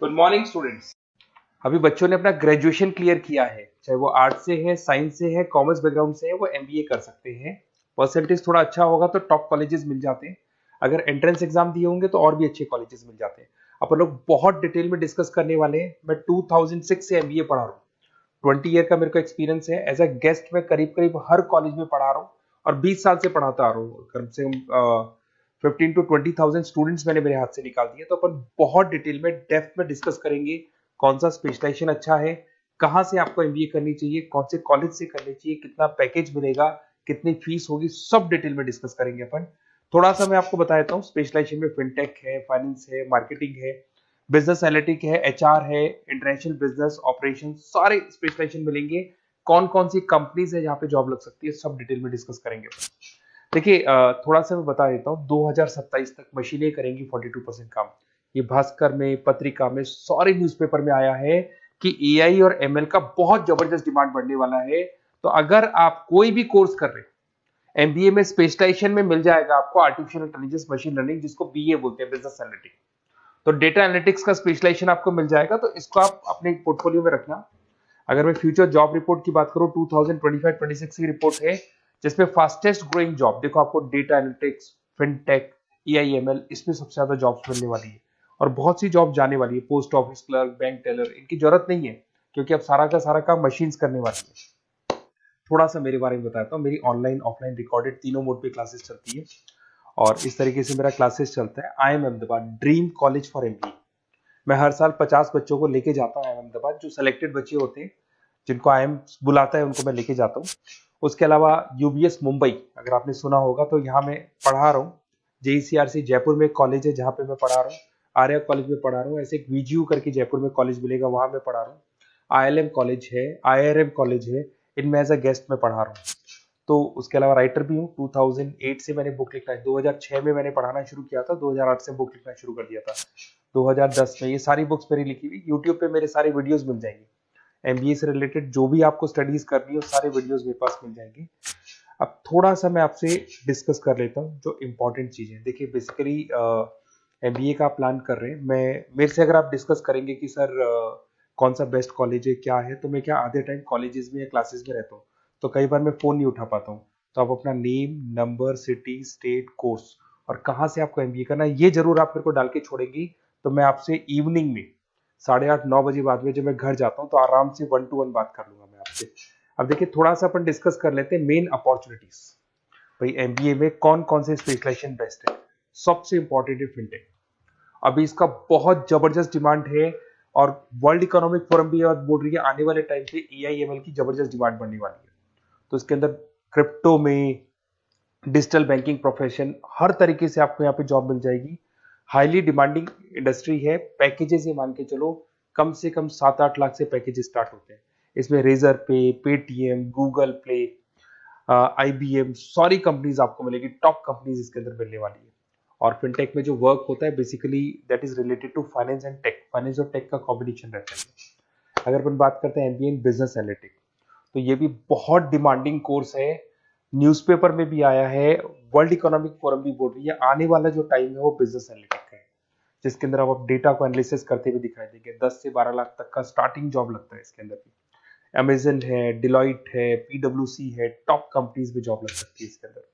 Good morning students. अभी बच्चों ने अपना ग्रेजुएशन क्लियर किया है, चाहे वो आर्ट्स से है, साइंस से है, कॉमर्स बैकग्राउंड से है, वो एमबीए कर सकते हैं। परसेंटेज थोड़ा अच्छा होगा तो टॉप कॉलेजेस मिल जाते हैं। अगर एंट्रेंस एग्जाम दिए होंगे तो और भी अच्छे कॉलेजेस मिल जाते हैं। अपन लोग बहुत डिटेल में डिस्कस करने वाले हैं। मैं 2006 से एमबीए पढ़ा रहा हूँ। 20 ईयर का मेरे को एक्सपीरियंस है। एज अ गेस्ट मैं करीब करीब हर कॉलेज में पढ़ा रहा हूँ और 20 साल से पढ़ाता आ रहा हूँ। कम से कम 15 to 20,000 स्टूडेंट्स मैंने मेरे हाथ से निकाल दिए। तो अपन बहुत डिटेल में डेप्थ में डिस्कस करेंगे कौन सा स्पेशलाइजेशन अच्छा है, कहाँ से आपको एमबीए करनी चाहिए, कौन से कॉलेज से करनी चाहिए, कितना पैकेज मिलेगा, कितनी फीस होगी, सब डिटेल में डिस्कस करेंगे अपन। थोड़ा सा मैं आपको बता देता हूँ। स्पेशलाइजेशन में फिनटेक है, फाइनेंस है, मार्केटिंग है, बिजनेस एनालिटिक है, एचआर है, इंटरनेशनल बिजनेस ऑपरेशन, सारे स्पेशलाइजेशन मिलेंगे। कौन कौन सी कंपनीज है जहाँ पे जॉब लग सकती है, सब डिटेल में डिस्कस करेंगे। देखिए, थोड़ा सा मैं बता देता हूँ। 2027 तक मशीनें करेंगी 42% काम। ये भास्कर में, पत्रिका में, सारे न्यूज़पेपर में आया है कि एआई और एमएल का बहुत जबरदस्त डिमांड बढ़ने वाला है। तो अगर आप कोई भी कोर्स कर रहे हैं, एमबीए में स्पेशलाइजेशन में मिल जाएगा आपको आर्टिफिशियल इंटेलिजेंस, मशीन लर्निंग, जिसको बीए बोलते हैं, बिजनेस एनालिटिक्स। तो डेटा एनालिटिक्स का स्पेशलाइजेशन आपको मिल जाएगा, तो इसको आप अपने पोर्टफोलियो में रखना। अगर मैं फ्यूचर जॉब रिपोर्ट की बात करूं, 2025-26 की रिपोर्ट है, जिसमें फास्टेस्ट ग्रोइंग जॉब देखो, आपको डेटा एनालिटिक्स, फिनटेक, एआईएमएल, इसमें सबसे ज्यादा जॉब्स मिलने वाली है। और बहुत सी जॉब जाने वाली है। Post office clerk, bank teller, इनकी जरूरत नहीं है, क्योंकि अब सारा का सारा काम मशीन्स करने वाली है। थोड़ा सा मेरे बारे में बताता हूँ। मेरी ऑनलाइन ऑफलाइन रिकॉर्डेड तीनों मोड पे क्लासेस चलती है और इस तरीके से मेरा क्लासेस चलता है। I am Ahmedabad dream college for MBA. मैं हर साल 50 बच्चों को लेके जाता हूँ अहमदाबाद। जो सिलेक्टेड बच्चे होते हैं, जिनको आईएम बुलाता है, उनको मैं लेके जाता हूँ। उसके अलावा यूबीएस मुंबई, अगर आपने सुना होगा, तो यहाँ मैं पढ़ा रहा हूँ। जेईसीआरसी जयपुर में एक कॉलेज है जहाँ पे मैं पढ़ा रहा हूँ। आर्या कॉलेज में पढ़ा रहा हूँ। ऐसे एक वीजीयू करके जयपुर में कॉलेज मिलेगा, वहां मैं पढ़ा रहा हूँ। आईएलएम कॉलेज है, आईआरएम कॉलेज है, इनमें एज अ गेस्ट में पढ़ा रहा हूँ। तो उसके अलावा राइटर भी हूँ। 2008 से मैंने बुक लिखना है। 2006 में मैंने पढ़ाना शुरू किया था, 2008 से बुक लिखना शुरू कर दिया था। 2010 में ये सारी बुक्स मेरी लिखी हुई यूट्यूब पे मेरे सारे वीडियोस मिल जाएंगे। एमबीए से रिलेटेड जो भी आपको स्टडीज करनी है, सारे वीडियोस मेरे पास मिल जाएंगे। अब थोड़ा सा मैं आपसे डिस्कस कर लेता हूँ जो इंपॉर्टेंट चीजें। देखिए, बेसिकली एमबीए का प्लान कर रहे हैं, मैं मेरे से अगर आप डिस्कस करेंगे कि सर कौन सा बेस्ट कॉलेज है, क्या है, तो मैं क्या आधे टाइम कॉलेजेस में या क्लासेस में रहता हूँ, तो कई बार मैं फोन नहीं उठा पाता हूँ। तो आप अपना name, number, city, state, course और कहाँ से आपको एमबीए करना है, ये जरूर आप मेरे को डाल के छोड़ेंगी। तो मैं आपसे इवनिंग में 8:30-9 बजे बाद में जब मैं घर जाता हूँ, तो आराम से 1 to 1 बात कर लूंगा मैं आपसे। अब देखिए, थोड़ा सा अपन डिस्कस कर लेते हैं मेन अपॉर्चुनिटीज। भाई, एमबीए में कौन कौन से स्पेशलाइजेशन बेस्ट है। सबसे इंपॉर्टेंट है फिनटेक। अभी इसका बहुत जबरदस्त डिमांड है और वर्ल्ड इकोनॉमिक फोरम भी बोल रही है आने वाले टाइम पे एआईएमएल की जबरदस्त डिमांड बढ़ने वाली है। तो इसके अंदर क्रिप्टो में, डिजिटल बैंकिंग प्रोफेशन, हर तरीके से आपको यहाँ पे जॉब मिल जाएगी। हाईली डिमांडिंग इंडस्ट्री है। पैकेजेस ये मान के चलो, कम से कम 7-8 लाख से पैकेजेस स्टार्ट होते हैं। इसमें रेजर पे, पेटीएम, गूगल प्ले, आईबीएम, सारी कंपनीज आपको मिलेगी। टॉप कंपनीज इसके अंदर मिलने वाली है। और फिनटेक में जो वर्क होता है, basically that is related to finance and tech. Finance और टेक का कॉम्बिनेशन रहता है। अगर अपन बात करते हैं एमबीए इन बिजनेस एनालिटिक्स, तो ये भी बहुत डिमांडिंग कोर्स है। न्यूज़पेपर में भी आया है, वर्ल्ड इकोनॉमिक फोरम भी बोल रही है आने वाला जो टाइम है वो बिजनेस एनालिटिक्स का है, जिसके अंदर आप डेटा को एनालिसिस करते हुए दिखाई देंगे। 10 से 12 लाख तक का स्टार्टिंग जॉब लगता है इसके अंदर भी। अमेजन है, डिलॉइट है, पीडब्ल्यूसी है, टॉप कंपनीज में जॉब लग सकती है इसके अंदर।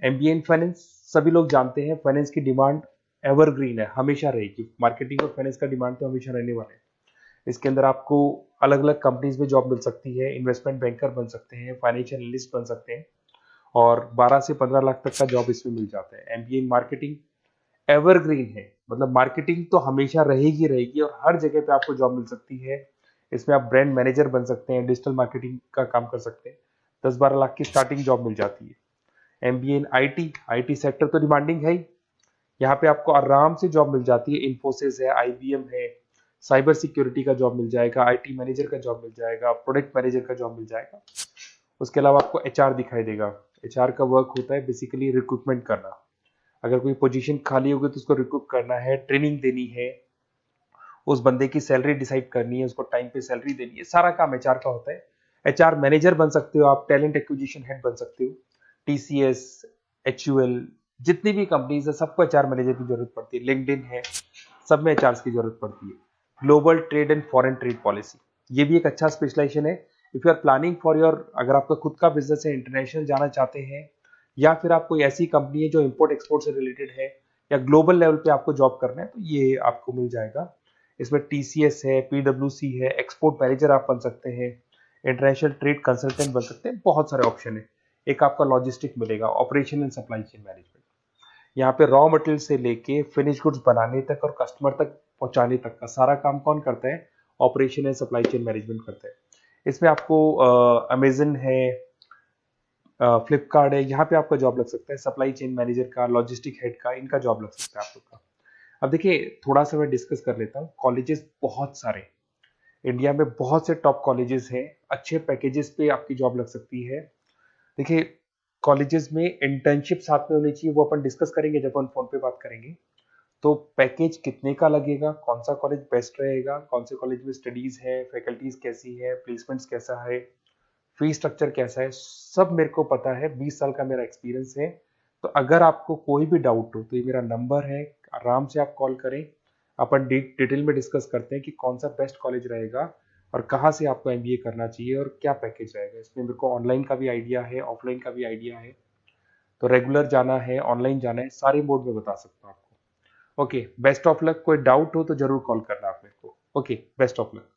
एमबीए इन फाइनेंस, सभी लोग जानते हैं फाइनेंस की डिमांड एवरग्रीन है, हमेशा रहेगी। मार्केटिंग और फाइनेंस का डिमांड तो हमेशा रहने वाला है। इसके अंदर आपको अलग अलग कंपनीज में जॉब मिल सकती है। इन्वेस्टमेंट बैंकर बन सकते हैं, फाइनेंशियल एनालिस्ट बन सकते हैं और 12 से 15 लाख तक का जॉब इसमें मिल जाता है। एमबीए इन मार्केटिंग एवरग्रीन है, मतलब मार्केटिंग तो हमेशा रहेगी रहेगी और हर जगह पे आपको जॉब मिल सकती है। इसमें आप ब्रांड मैनेजर बन सकते हैं, डिजिटल मार्केटिंग का काम कर सकते हैं। 10-12 लाख की स्टार्टिंग जॉब मिल जाती है। MBA in IT, IT sector तो डिमांडिंग है ही। यहाँ पे आपको आराम से जॉब मिल जाती है। इन्फोसिस है, आईबीएम है, साइबर सिक्योरिटी का जॉब मिल जाएगा, आईटी मैनेजर का जॉब मिल जाएगा, प्रोडक्ट मैनेजर का जॉब मिल जाएगा। उसके अलावा आपको एचआर दिखाई देगा। एचआर का वर्क होता है बेसिकली रिक्रूटमेंट करना। अगर कोई पोजीशन खाली होगी तो उसको रिक्रूट करना है, ट्रेनिंग देनी है, उस बंदे की सैलरी डिसाइड करनी है, उसको टाइम पे सैलरी देनी है, सारा काम एचआर का होता है। एचआर मैनेजर बन सकते हो आप, टैलेंट एक्विजिशन हेड बन सकते हो। टीसीएस, एचयूएल, जितनी भी कंपनीज है सबको एचआर मैनेजर की जरूरत पड़ती है। लिंक्डइन है, सब में एचआर की जरूरत पड़ती है। Global trade and foreign trade policy, ये भी एक अच्छा स्पेशलाइजेशन है। If you are planning for your, अगर आपका खुद का बिजनेस है, इंटरनेशनल जाना चाहते हैं, या फिर आप कोई ऐसी कंपनी है जो इंपोर्ट एक्सपोर्ट से रिलेटेड है, या ग्लोबल लेवल पे आपको जॉब करना है, तो ये आपको मिल जाएगा। इसमें टीसीएस है, पीडब्ल्यूसी है, एक्सपोर्ट मैनेजर आप बन सकते हैं, इंटरनेशनल ट्रेड कंसल्टेंट बन सकते हैं, बहुत सारे ऑप्शन है। एक आपका लॉजिस्टिक मिलेगा, operation and supply chain management. यहाँ पे रॉ मटेरियल से लेके फिनिश गुड्स बनाने तक और कस्टमर तक पहुंचाने तक का सारा काम कौन करता है? Operation and supply chain management करता है। इसमें आपको अमेजन है, फ्लिपकार्ट है, यहाँ पे आपका जॉब लग सकता है, सप्लाई चेन मैनेजर का, लॉजिस्टिक हेड का, इनका जॉब लग सकता है आप लोग का। अब देखिए, थोड़ा सा मैं डिस्कस कर लेता हूँ। कॉलेजेस बहुत सारे, इंडिया में बहुत से टॉप कॉलेजेस हैं, अच्छे पैकेजेस पे आपकी जॉब लग सकती है। देखिए, कॉलेजेस में इंटर्नशिप साथ में होनी चाहिए, वो अपन डिस्कस करेंगे जब अपन फोन पे बात करेंगे। तो पैकेज कितने का लगेगा, कौन सा कॉलेज बेस्ट रहेगा, कौन से कॉलेज में स्टडीज है, फैकल्टीज कैसी है, प्लेसमेंट्स कैसा है, फी स्ट्रक्चर कैसा है, सब मेरे को पता है, 20 साल का मेरा एक्सपीरियंस है। तो अगर आपको कोई भी डाउट हो तो ये मेरा नंबर है, आराम से आप कॉल करें। अपन डिटेल में डिस्कस करते हैं कि कौन सा बेस्ट कॉलेज रहेगा और कहाँ से आपको एमबीए करना चाहिए और क्या पैकेज रहेगा। इसमें मेरे को ऑनलाइन का भी आइडिया है, ऑफलाइन का भी आइडिया है। तो रेगुलर जाना है, ऑनलाइन जाना है, सारे मोड में बता सकता हूँ आपको। Okay, best of luck. कोई डाउट हो तो जरूर कॉल करना आप मेरे को। Okay, best of luck.